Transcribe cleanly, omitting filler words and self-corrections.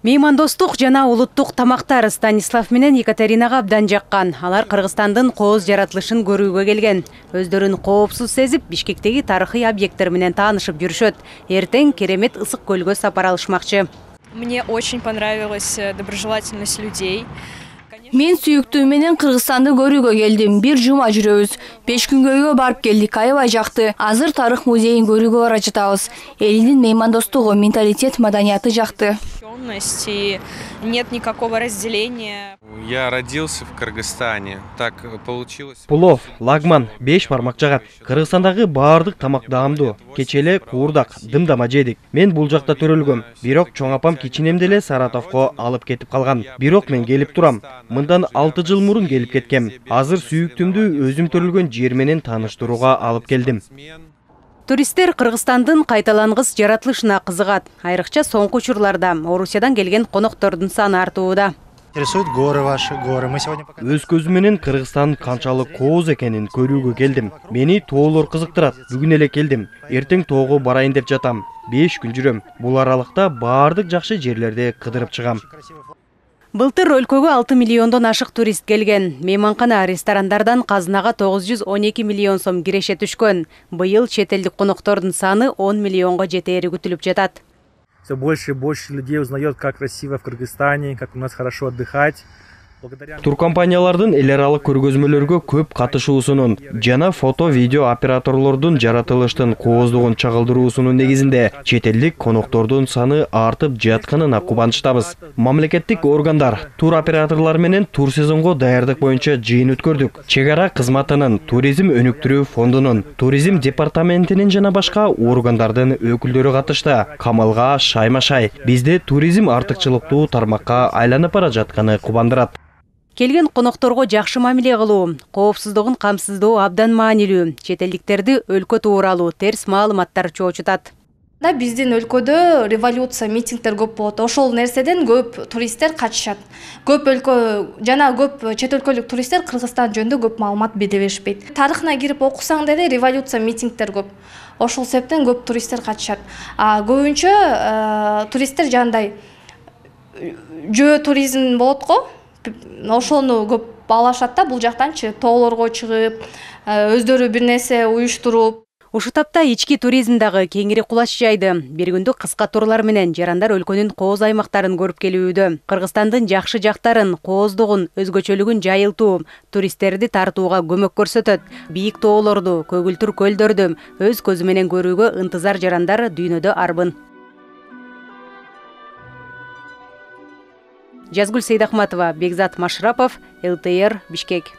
Меймандостук жана улуттук тамактар Станислав менен Екатеринага абдан жаккан. Алар Кыргызстандын кооз жаратылышын көрүүгө келген. Өздөрүн коопсуз сезип, Бишкектеги тарыхый объекттер менен таанышып жүрүшөт. Эртең керемет ысык көлгө сапар алышмакчы. Мне очень понравилась доброжелательность людей. Мен сүйүктүү менен Кыргызстанды көрүүгө келдим. Бир жума жүрөбүз. 5 күнгөйгө барып келдик. Аябай жакты. Азыр тарых музейин көрүүгө бара жатабыз. Элинин меймандостугу, менталитет, маданияты жакты. И нет никакого разделения. Я родился в Кыргызстане. Так получилось. Пулов, лагман, 5 бармак жагат. Кыргызстандагы баардык тамак даамдуу. Кечеле куурдак, дымдама жедик. Мен бул жакта төрөлгөм. Бирок чоң апам кичинемде эле Саратовго алып кетип калган. Бирок мен келип турам. Мындан 6 жыл мурун келип кеткем. Азыр сүйүктүмдү өзүм төрөлгөн жер менен тааныштырууга алып келдим. Туристтер Кыргызстандын кайталангыс жаратылышына кызыгат. Айрыкча соңку учурларда Орусиядан келген коноктордун саны артууда. Интересуют горы ваши, горы. Мы сегодня Өз көзүм менен Кыргызстан канчалык кооз экенин көрүүгө келдим. Мени тоолор кызыктырат. Бүгүн эле келдим. Эртең тоого барайын деп жатам. 5 күн жүрөм. Бул аралыкта баардык жакшы жерлерди кыдырып чыгам. Былтыр өлкөгө 6 миллиондон ашык турист келген. Мейманкана ресторандардан казынага 912 миллион сом киреше түшкөн. Быйыл чет элдик коноктордун саны 10 миллионго жетери күтүлүп жатат. Все больше и больше людей узнает, как красиво в Кыргызстане, как у нас хорошо отдыхать. Туркомпаниялардын эл аралык көргөзмөлөргө көп катышуусунун жана фото-видео операторлордун жаратылыштын кооздугун чагылдыруусунун негизинде чет элдик коноктордун саны артып жатканына кубанычтабыз. Мамлекеттик органдар, тур операторлор менен тур сезонго даярдык боюнча жыйын өткөрдүк. Чек ара кызматынын, туризм өнүктүрүү фондунун, туризм департаментинин жана башка органдардын өкүлдөрү катышты. Камалга шайма-шай. Бизде туризм артыкчылыктуу тармакка айланып бара жатканы кубандырат. Келген конокторго жакшы мамиле кылуу, коопсуздугун камсыздоо абдан маанилүү. Чет элдиктерди өлкө тууралуу терс маалыматтар чоочутат. Биздин өлкөдө революция, митингдер көп болот. Ошол нерседен көп туристтер качышат. Көп өлкө жана көп чет өлкөлүк туристтер Кыргызстан жөнүндө көп маалымат бере беришпейт. Тарыхына кирип окусаң деле революция, митингдер көп. Ошол себептен көп туристтер качышат. Көбүнчө туристтер жандай жөө туризм болот го. Ошону көп алышат да, бул жактанчы тоолорго чыгып, өздөрү бир нерсе уюштуруп. Ушу тапта ички туризм дагы кеңири кулач жайды. Бир күндүк кыска турлар менен жарандар өлкөнүн кооз аймактарын көрүп келүүдө. Кыргызстандын жакшы жактарын, кооздугун, өзгөчөлүгүн жайылтуу, туристтерди тартууга көмөк көрсөтөт. Бийик тоолорду, көгүлтүр көлдөрдү өз көзү менен көрүүгө ынтызар жарандар дүйнөдө арбын. Жазгүл Сейдахматова, Бекзат Машрапов, ЛТР, Бишкек.